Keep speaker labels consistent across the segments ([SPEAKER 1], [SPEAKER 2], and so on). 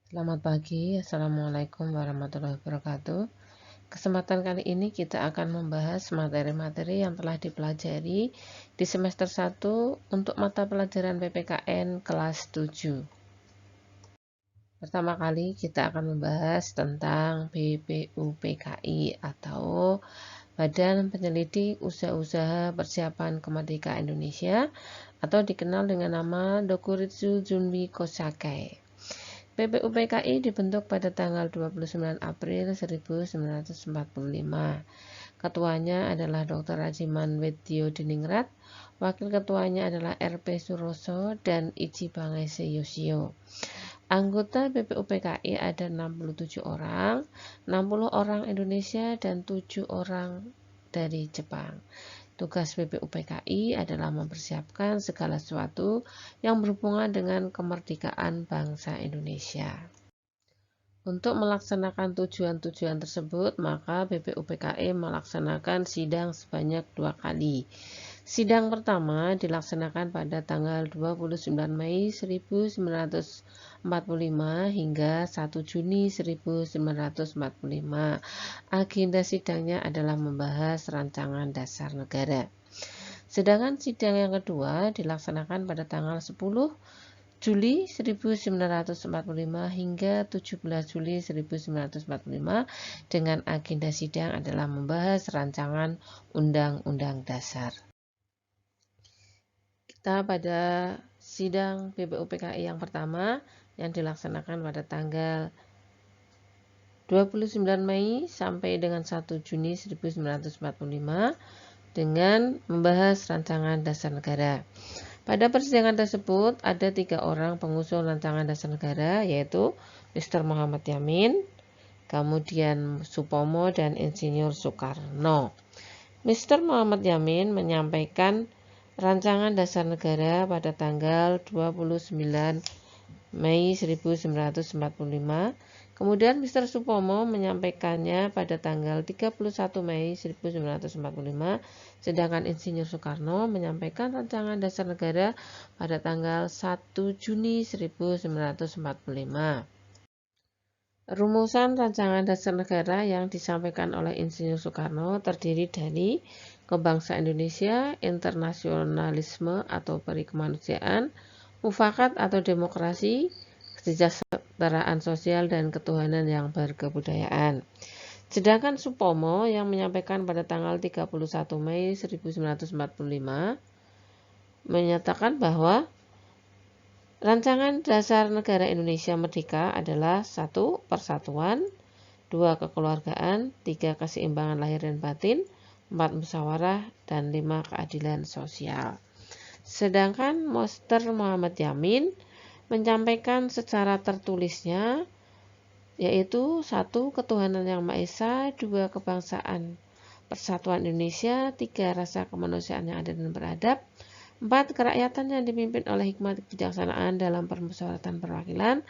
[SPEAKER 1] Selamat pagi, Assalamualaikum warahmatullahi wabarakatuh. Kesempatan kali ini kita akan membahas materi-materi yang telah dipelajari di semester 1 untuk mata pelajaran PPKN kelas 7. Pertama kali kita akan membahas tentang BPUPKI atau Badan Penyelidik Usaha-Usaha Persiapan Kemerdekaan Indonesia atau dikenal dengan nama Dokuritsu Junbi Kosakai. BPUPKI dibentuk pada tanggal 29 April 1945. Ketuanya adalah Dr. Rajiman Weddiodiningrat, wakil ketuanya adalah RP Suroso dan Ichi Bangese Yoshio. Anggota BPUPKI ada 67 orang, 60 orang Indonesia dan 7 orang dari Jepang. Tugas BPUPKI adalah mempersiapkan segala sesuatu yang berhubungan dengan kemerdekaan bangsa Indonesia. Untuk melaksanakan tujuan-tujuan tersebut, maka BPUPKI melaksanakan sidang sebanyak 2 kali. Sidang pertama dilaksanakan pada tanggal 29 Mei 1945 hingga 1 Juni 1945. Agenda sidangnya adalah membahas rancangan dasar negara. Sedangkan sidang yang kedua dilaksanakan pada tanggal 10 Juli 1945 hingga 17 Juli 1945 dengan agenda sidang adalah membahas rancangan Undang-Undang Dasar. Kita pada sidang BPUPKI yang pertama yang dilaksanakan pada tanggal 29 Mei sampai dengan 1 Juni 1945 dengan membahas rancangan dasar negara. Pada persidangan tersebut ada 3 orang pengusul rancangan dasar negara, yaitu Mr. Muhammad Yamin, kemudian Supomo dan Insinyur Soekarno. Mr. Muhammad Yamin menyampaikan rancangan dasar negara pada tanggal 29 Mei 1945. Kemudian Mr. Supomo menyampaikannya pada tanggal 31 Mei 1945, sedangkan Insinyur Soekarno menyampaikan rancangan dasar negara pada tanggal 1 Juni 1945. Rumusan rancangan dasar negara yang disampaikan oleh Insinyur Soekarno terdiri dari kebangsaan Indonesia, internasionalisme atau perikemanusiaan, mufakat atau demokrasi, kesejahteraan sosial dan ketuhanan yang berkebudayaan. Sedangkan Supomo yang menyampaikan pada tanggal 31 Mei 1945 menyatakan bahwa rancangan dasar negara Indonesia Merdeka adalah 1. Persatuan, 2. Kekeluargaan, 3. Keseimbangan lahir dan batin, 4. Musyawarah, dan 5. Keadilan sosial. Sedangkan Mr. Muhammad Yamin menyampaikan secara tertulisnya yaitu 1. Ketuhanan yang Maha Esa, 2. Kebangsaan Persatuan Indonesia, 3. Rasa kemanusiaan yang adil dan beradab, 4. Kerakyatan yang dipimpin oleh hikmat kebijaksanaan dalam permusyawaratan perwakilan,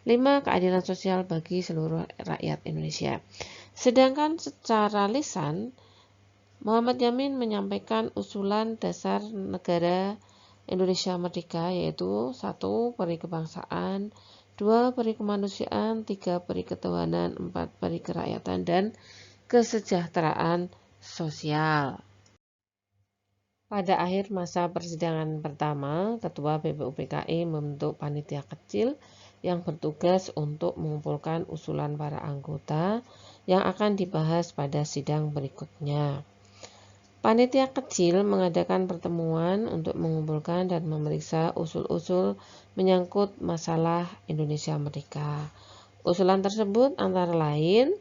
[SPEAKER 1] 5. Keadilan sosial bagi seluruh rakyat Indonesia. Sedangkan secara lisan, Muhammad Yamin menyampaikan usulan dasar negara Indonesia Merdeka yaitu 1. Peri kebangsaan, 2. Peri kemanusiaan, 3. Peri ketuhanan, 4. Peri kerakyatan dan kesejahteraan sosial. Pada akhir masa persidangan pertama, Ketua BPUPKI membentuk panitia kecil yang bertugas untuk mengumpulkan usulan para anggota yang akan dibahas pada sidang berikutnya. Panitia kecil mengadakan pertemuan untuk mengumpulkan dan memeriksa usul-usul menyangkut masalah Indonesia Merdeka. Usulan tersebut antara lain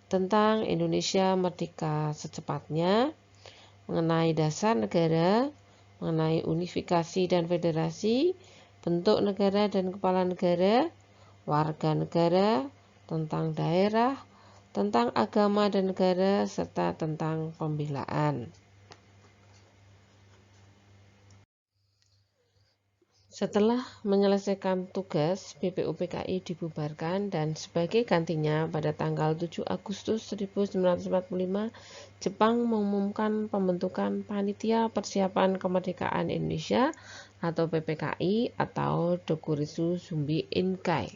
[SPEAKER 1] tentang Indonesia Merdeka secepatnya, mengenai dasar negara, mengenai unifikasi dan federasi, bentuk negara dan kepala negara, warga negara, tentang daerah, tentang agama dan negara, serta tentang pembelaan. Setelah menyelesaikan tugas, BPUPKI dibubarkan dan sebagai gantinya pada tanggal 7 Agustus 1945, Jepang mengumumkan pembentukan Panitia Persiapan Kemerdekaan Indonesia atau PPKI atau Dokuritsu Sumbi Inkai.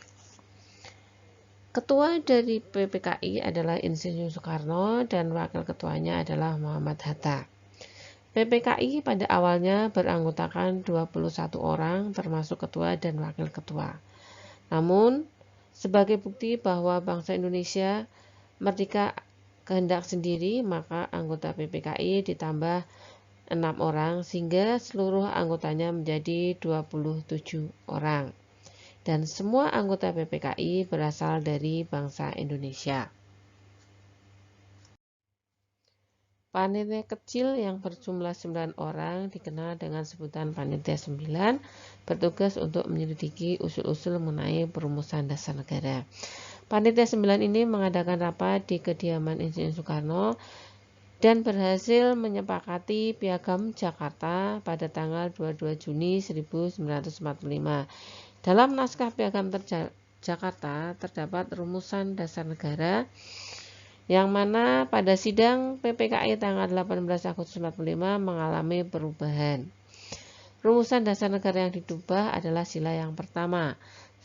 [SPEAKER 1] Ketua dari PPKI adalah Insinyur Soekarno dan wakil ketuanya adalah Muhammad Hatta. PPKI pada awalnya beranggotakan 21 orang termasuk ketua dan wakil ketua. Namun, sebagai bukti bahwa bangsa Indonesia merdeka kehendak sendiri, maka anggota PPKI ditambah 6 orang sehingga seluruh anggotanya menjadi 27 orang. Dan semua anggota PPKI berasal dari bangsa Indonesia. Panitia kecil yang berjumlah 9 orang dikenal dengan sebutan Panitia 9, bertugas untuk menyelidiki usul-usul mengenai perumusan dasar negara. Panitia 9 ini mengadakan rapat di kediaman Insinyur Soekarno dan berhasil menyepakati Piagam Jakarta pada tanggal 22 Juni 1945. Dalam naskah Piagam Jakarta terdapat rumusan dasar negara yang mana pada sidang PPKI tanggal 18 Agustus 1945 mengalami perubahan. Rumusan dasar negara yang diubah adalah sila yang pertama.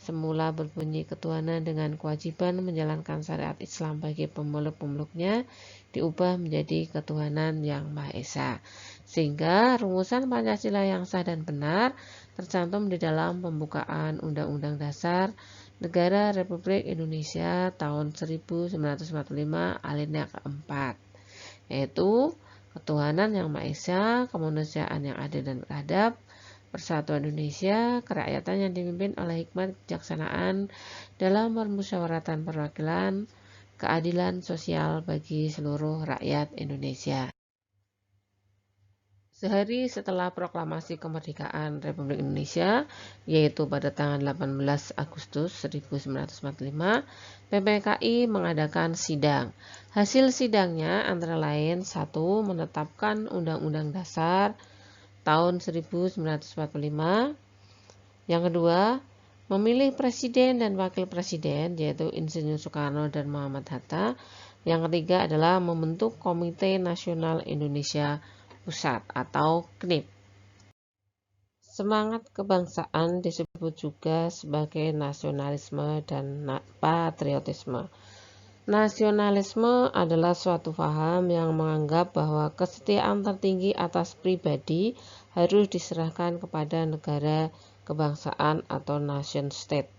[SPEAKER 1] Semula berbunyi ketuhanan dengan kewajiban menjalankan syariat Islam bagi pemeluk-pemeluknya, diubah menjadi ketuhanan yang Maha Esa. Sehingga rumusan Pancasila yang sah dan benar tercantum di dalam pembukaan Undang-Undang Dasar Negara Republik Indonesia tahun 1945 alinea keempat, yaitu ketuhanan yang Maha Esa, kemanusiaan yang adil dan beradab, persatuan Indonesia, kerakyatan yang dipimpin oleh hikmat kebijaksanaan dalam permusyawaratan perwakilan, keadilan sosial bagi seluruh rakyat Indonesia. Sehari setelah proklamasi kemerdekaan Republik Indonesia, yaitu pada tanggal 18 Agustus 1945, PPKI mengadakan sidang. Hasil sidangnya antara lain 1. Menetapkan Undang-Undang Dasar tahun 1945. Yang kedua, memilih presiden dan wakil presiden, yaitu Insinyur Soekarno dan Muhammad Hatta. Yang ketiga adalah membentuk Komite Nasional Indonesia Pusat atau KNIP. Semangat kebangsaan disebut juga sebagai nasionalisme dan patriotisme. Nasionalisme adalah suatu paham yang menganggap bahwa kesetiaan tertinggi atas pribadi harus diserahkan kepada negara kebangsaan atau nation state.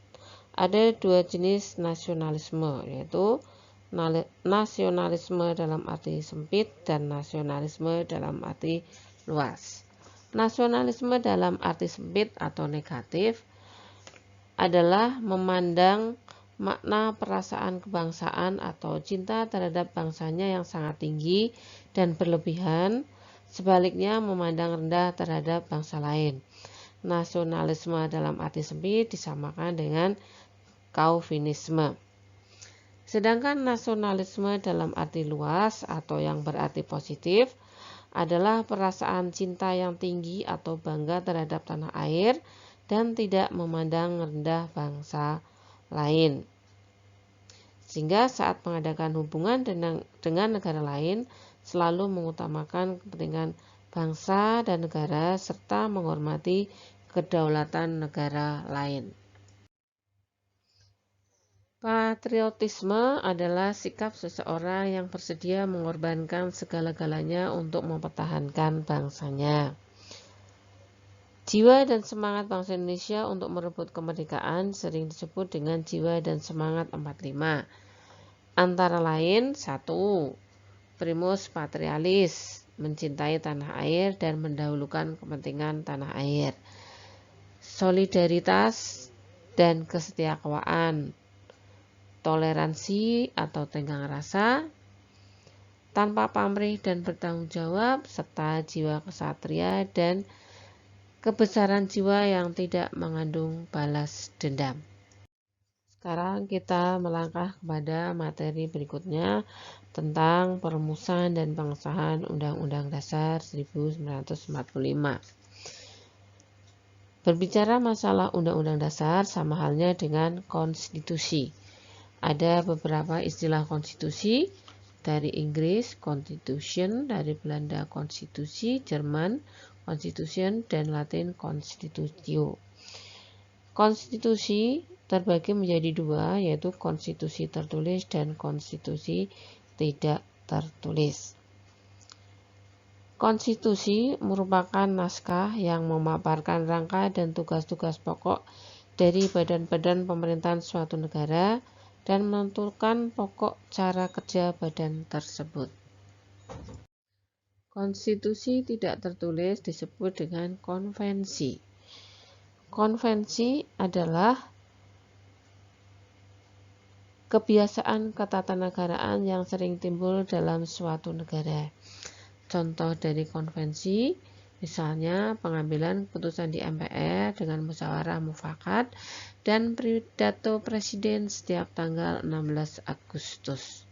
[SPEAKER 1] Ada 2 jenis nasionalisme, yaitu nasionalisme dalam arti sempit dan nasionalisme dalam arti luas. Nasionalisme dalam arti sempit atau negatif adalah memandang makna perasaan kebangsaan atau cinta terhadap bangsanya yang sangat tinggi dan berlebihan, sebaliknya memandang rendah terhadap bangsa lain. Nasionalisme dalam arti sempit disamakan dengan Calvinisme. Sedangkan nasionalisme dalam arti luas atau yang berarti positif adalah perasaan cinta yang tinggi atau bangga terhadap tanah air dan tidak memandang rendah bangsa lain. Sehingga saat mengadakan hubungan dengan negara lain selalu mengutamakan kepentingan bangsa dan negara serta menghormati kedaulatan negara lain. Patriotisme adalah sikap seseorang yang bersedia mengorbankan segala-galanya untuk mempertahankan bangsanya. Jiwa dan semangat bangsa Indonesia untuk merebut kemerdekaan sering disebut dengan jiwa dan semangat 45. Antara lain 1. Primus patrialis, mencintai tanah air dan mendahulukan kepentingan tanah air. Solidaritas dan kesetiakawanan. Toleransi atau tenggang rasa, tanpa pamrih dan bertanggung jawab, serta jiwa kesatria dan kebesaran jiwa yang tidak mengandung balas dendam. Sekarang kita melangkah kepada materi berikutnya tentang perumusan dan pengesahan Undang-Undang Dasar 1945. Berbicara masalah Undang-Undang Dasar sama halnya dengan konstitusi. Ada beberapa istilah konstitusi, dari Inggris Constitution, dari Belanda konstitusi, Jerman constitution, dan Latin constitutio. Konstitusi terbagi menjadi dua, yaitu konstitusi tertulis dan konstitusi tidak tertulis. Konstitusi merupakan naskah yang memaparkan rangka dan tugas-tugas pokok dari badan-badan pemerintahan suatu negara dan menentukan pokok cara kerja badan tersebut. Konstitusi tidak tertulis disebut dengan konvensi. Konvensi adalah kebiasaan ketatanegaraan yang sering timbul dalam suatu negara. Contoh dari konvensi, misalnya pengambilan keputusan di MPR dengan musyawarah mufakat dan pidato presiden setiap tanggal 16 Agustus.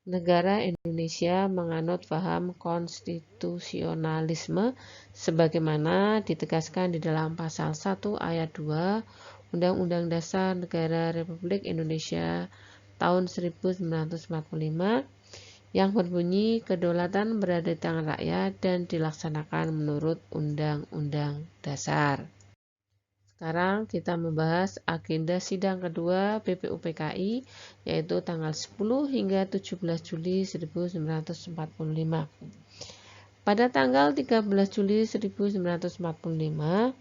[SPEAKER 1] Negara Indonesia menganut paham konstitusionalisme sebagaimana ditegaskan di dalam pasal 1 ayat 2 Undang-Undang Dasar Negara Republik Indonesia tahun 1945 yang berbunyi kedaulatan berada di tangan rakyat dan dilaksanakan menurut Undang-Undang Dasar. Sekarang kita membahas agenda sidang kedua BPUPKI yaitu tanggal 10 hingga 17 Juli 1945. Pada tanggal 13 Juli 1945,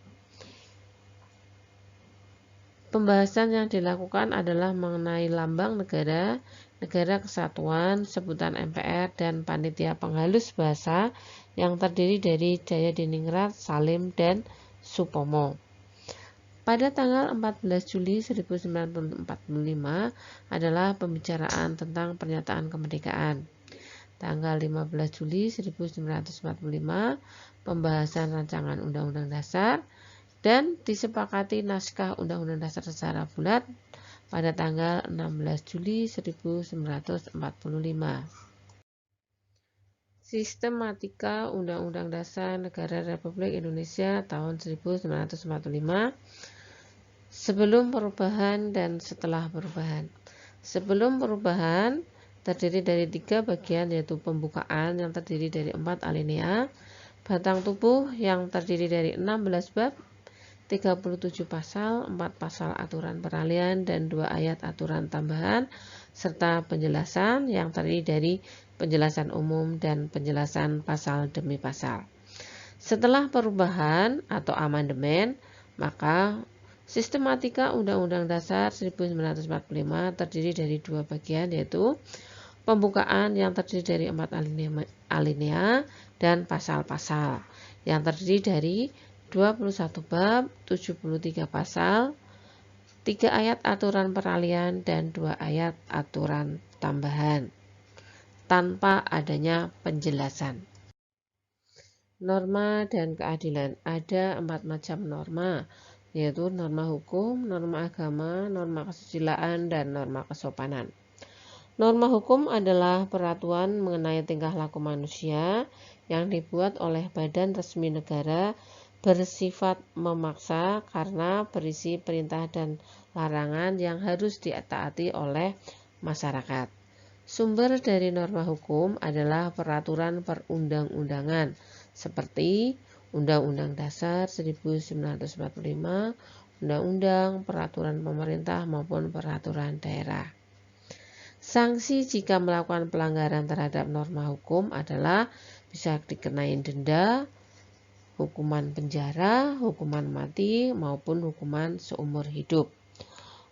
[SPEAKER 1] pembahasan yang dilakukan adalah mengenai lambang negara, negara kesatuan, sebutan MPR, dan panitia penghalus bahasa yang terdiri dari Jayadiningrat, Salim, dan Supomo. Pada tanggal 14 Juli 1945 adalah pembicaraan tentang pernyataan kemerdekaan. Tanggal 15 Juli 1945 pembahasan rancangan Undang-Undang Dasar dan disepakati naskah Undang-Undang Dasar secara bulat pada tanggal 16 Juli 1945. Sistematika Undang-Undang Dasar Negara Republik Indonesia tahun 1945. Sebelum perubahan dan setelah perubahan. Sebelum perubahan terdiri dari 3 bagian, yaitu pembukaan yang terdiri dari 4 alinea, batang tubuh yang terdiri dari 16 bab, 37 pasal, 4 pasal aturan peralihan dan 2 ayat aturan tambahan, serta penjelasan yang terdiri dari penjelasan umum dan penjelasan pasal demi pasal. Setelah perubahan atau amandemen, maka sistematika Undang-Undang Dasar 1945 terdiri dari 2 bagian, yaitu pembukaan yang terdiri dari 4 alinea dan pasal-pasal yang terdiri dari 21 bab, 73 pasal, 3 ayat aturan peralihan dan 2 ayat aturan tambahan tanpa adanya penjelasan. Norma dan keadilan. Ada 4 macam norma, yaitu norma hukum, norma agama, norma kesusilaan, dan norma kesopanan. Norma hukum adalah peraturan mengenai tingkah laku manusia yang dibuat oleh badan resmi negara bersifat memaksa karena berisi perintah dan larangan yang harus ditaati oleh masyarakat. Sumber dari norma hukum adalah peraturan perundang-undangan seperti Undang-Undang Dasar 1945, Undang-Undang, peraturan pemerintah maupun peraturan daerah. Sanksi jika melakukan pelanggaran terhadap norma hukum adalah bisa dikenai denda, hukuman penjara, hukuman mati, maupun hukuman seumur hidup.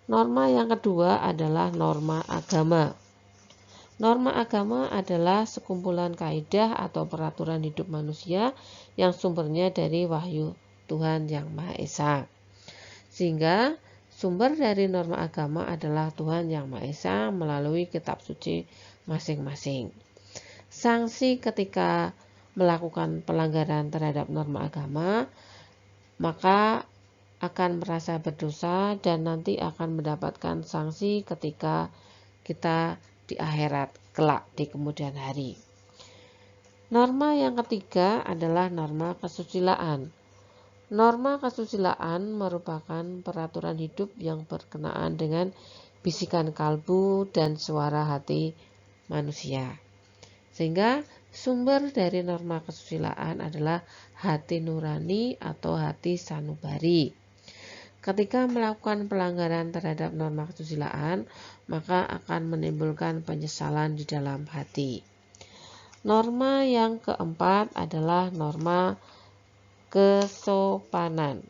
[SPEAKER 1] Norma yang kedua adalah norma agama. Norma agama adalah sekumpulan kaidah atau peraturan hidup manusia yang sumbernya dari wahyu Tuhan Yang Maha Esa. Sehingga sumber dari norma agama adalah Tuhan Yang Maha Esa melalui kitab suci masing-masing. Sanksi ketika melakukan pelanggaran terhadap norma agama, maka akan merasa berdosa dan nanti akan mendapatkan sanksi ketika kita di akhirat kelak di kemudian hari. Norma yang ketiga adalah norma kesusilaan. Norma kesusilaan merupakan peraturan hidup yang berkenaan dengan bisikan kalbu dan suara hati manusia. Sehingga Sumber dari norma kesusilaan adalah hati nurani atau hati sanubari. Ketika melakukan pelanggaran terhadap norma kesusilaan, maka akan menimbulkan penyesalan di dalam hati. Norma yang keempat adalah norma kesopanan.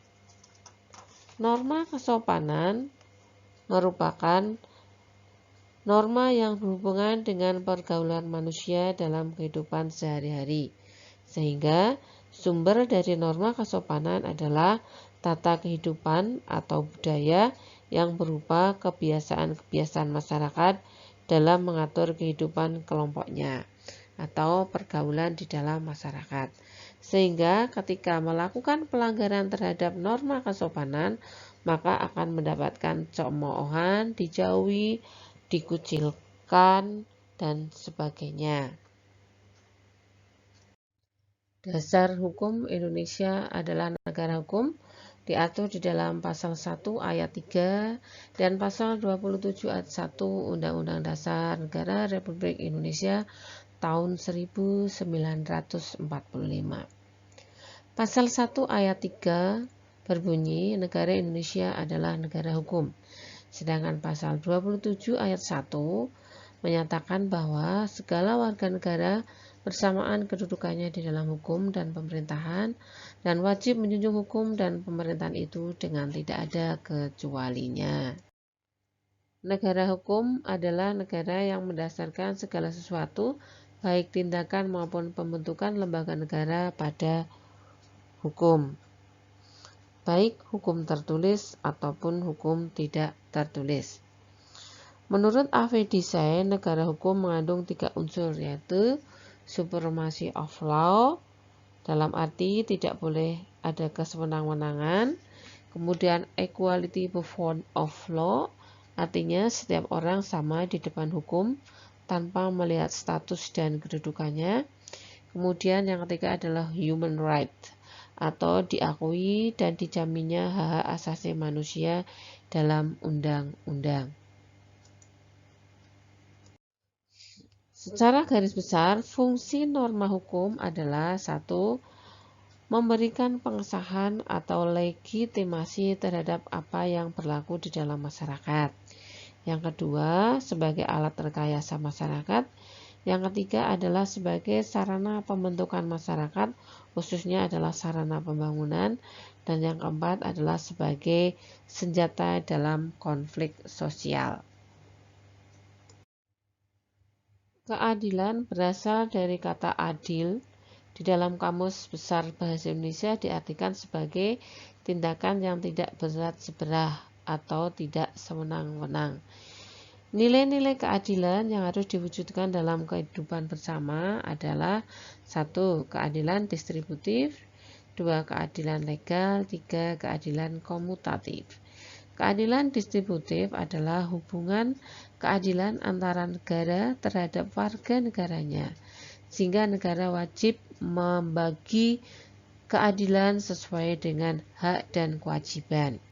[SPEAKER 1] Norma kesopanan merupakan norma yang berhubungan dengan pergaulan manusia dalam kehidupan sehari-hari. Sehingga sumber dari norma kesopanan adalah tata kehidupan atau budaya yang berupa kebiasaan-kebiasaan masyarakat dalam mengatur kehidupan kelompoknya atau pergaulan di dalam masyarakat. Sehingga ketika melakukan pelanggaran terhadap norma kesopanan, maka akan mendapatkan cemoohan, dijauhi, dikucilkan, dan sebagainya. Dasar hukum Indonesia adalah negara hukum, diatur di dalam pasal 1 ayat 3 dan pasal 27 ayat 1 Undang-Undang Dasar Negara Republik Indonesia tahun 1945. Pasal 1 ayat 3 berbunyi negara Indonesia adalah negara hukum. Sedangkan pasal 27 ayat 1 menyatakan bahwa segala warga negara bersamaan kedudukannya di dalam hukum dan pemerintahan dan wajib menjunjung hukum dan pemerintahan itu dengan tidak ada kecualinya. Negara hukum adalah negara yang mendasarkan segala sesuatu, baik tindakan maupun pembentukan lembaga negara pada hukum, baik hukum tertulis ataupun hukum tidak tertulis. Menurut A.V. Desai, negara hukum mengandung 3 unsur, yaitu supremacy of law, dalam arti tidak boleh ada kesewenang-wenangan. Kemudian equality before of law, artinya setiap orang sama di depan hukum tanpa melihat status dan kedudukannya. Kemudian yang ketiga adalah human right, atau diakui dan dijaminnya hak asasi manusia dalam undang-undang. Secara garis besar, fungsi norma hukum adalah 1. Memberikan pengesahan atau legitimasi terhadap apa yang berlaku di dalam masyarakat. Yang kedua, sebagai alat rekayasa masyarakat. Yang ketiga adalah sebagai sarana pembentukan masyarakat, khususnya adalah sarana pembangunan. Dan yang keempat adalah sebagai senjata dalam konflik sosial. Keadilan berasal dari kata adil. Di dalam Kamus Besar Bahasa Indonesia diartikan sebagai tindakan yang tidak berat sebelah atau tidak sewenang-wenang. Nilai-nilai keadilan yang harus diwujudkan dalam kehidupan bersama adalah 1. Keadilan distributif, 2. Keadilan legal, 3. Keadilan komutatif. Keadilan distributif adalah hubungan keadilan antara negara terhadap warga negaranya, sehingga negara wajib membagi keadilan sesuai dengan hak dan kewajiban.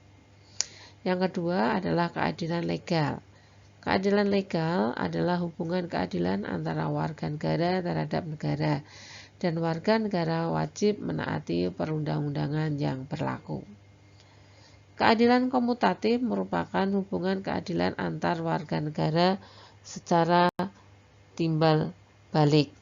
[SPEAKER 1] Yang kedua adalah keadilan legal. Keadilan legal adalah hubungan keadilan antara warga negara terhadap negara, dan warga negara wajib menaati perundang-undangan yang berlaku. Keadilan komutatif merupakan hubungan keadilan antar warga negara secara timbal balik.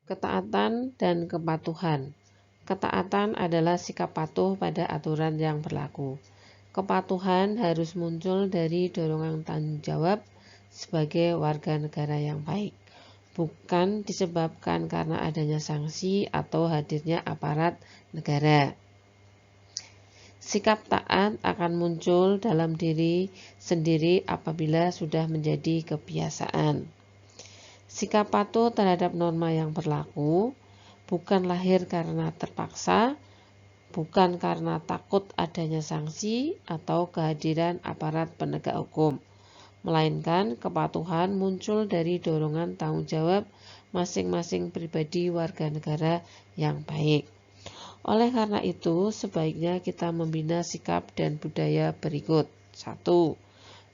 [SPEAKER 1] Ketaatan dan kepatuhan. Ketaatan adalah sikap patuh pada aturan yang berlaku. Kepatuhan harus muncul dari dorongan tanggung jawab sebagai warga negara yang baik, bukan disebabkan karena adanya sanksi atau hadirnya aparat negara. Sikap taat akan muncul dalam diri sendiri apabila sudah menjadi kebiasaan. Sikap patuh terhadap norma yang berlaku bukan lahir karena terpaksa, bukan karena takut adanya sanksi atau kehadiran aparat penegak hukum, melainkan kepatuhan muncul dari dorongan tanggung jawab masing-masing pribadi warga negara yang baik. Oleh karena itu, sebaiknya kita membina sikap dan budaya berikut. 1.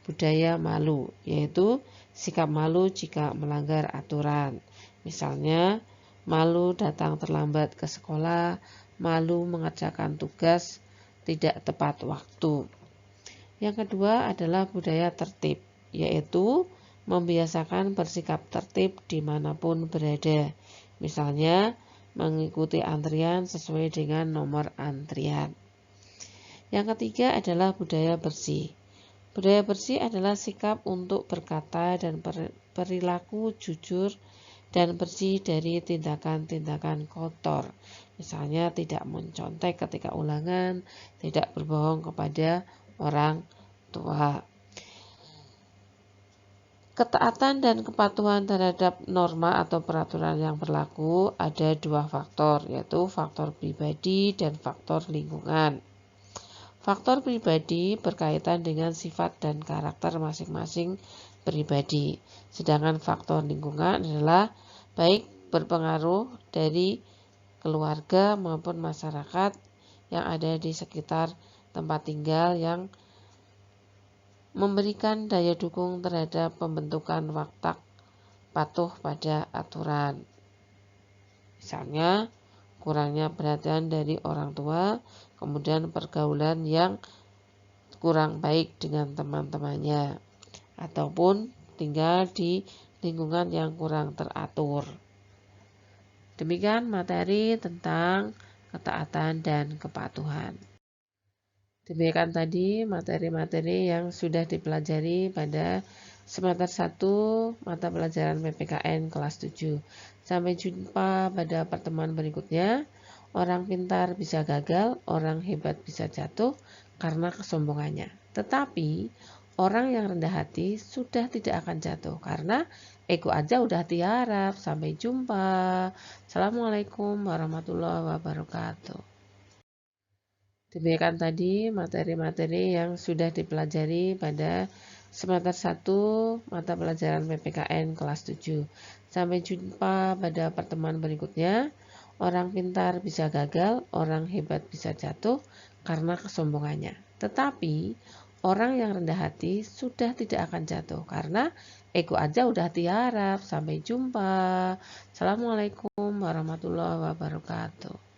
[SPEAKER 1] Budaya malu, yaitu Sikap malu jika melanggar aturan. Misalnya, malu datang terlambat ke sekolah, malu mengerjakan tugas tidak tepat waktu. Yang kedua adalah budaya tertib, yaitu membiasakan bersikap tertib dimanapun berada. Misalnya, mengikuti antrian sesuai dengan nomor antrian. Yang ketiga adalah budaya bersih. Budaya bersih adalah sikap untuk berkata dan perilaku jujur dan bersih dari tindakan-tindakan kotor. Misalnya tidak mencontek ketika ulangan, tidak berbohong kepada orang tua. Ketaatan dan kepatuhan terhadap norma atau peraturan yang berlaku ada dua faktor, yaitu faktor pribadi dan faktor lingkungan. Faktor pribadi berkaitan dengan sifat dan karakter masing-masing pribadi, sedangkan faktor lingkungan adalah baik berpengaruh dari keluarga maupun masyarakat yang ada di sekitar tempat tinggal yang memberikan daya dukung terhadap pembentukan watak patuh pada aturan. Misalnya, kurangnya perhatian dari orang tua, kemudian pergaulan yang kurang baik dengan teman-temannya, ataupun tinggal di lingkungan yang kurang teratur. Demikian materi tentang ketaatan dan kepatuhan. Demikian tadi materi-materi yang sudah dipelajari pada semester 1 mata pelajaran PPKN kelas 7. Sampai jumpa pada pertemuan berikutnya. Orang pintar bisa gagal, orang hebat bisa jatuh karena kesombongannya. Tetapi orang yang rendah hati sudah tidak akan jatuh karena ego aja udah tiarap. Sampai jumpa. Assalamualaikum warahmatullahi wabarakatuh. Demikian tadi materi-materi yang sudah dipelajari pada semester 1 mata pelajaran PPKN kelas 7. Sampai jumpa pada pertemuan berikutnya. Orang pintar bisa gagal, orang hebat bisa jatuh karena kesombongannya. Tetapi orang yang rendah hati sudah tidak akan jatuh karena ego aja udah tiarap. Sampai jumpa. Assalamualaikum warahmatullahi wabarakatuh.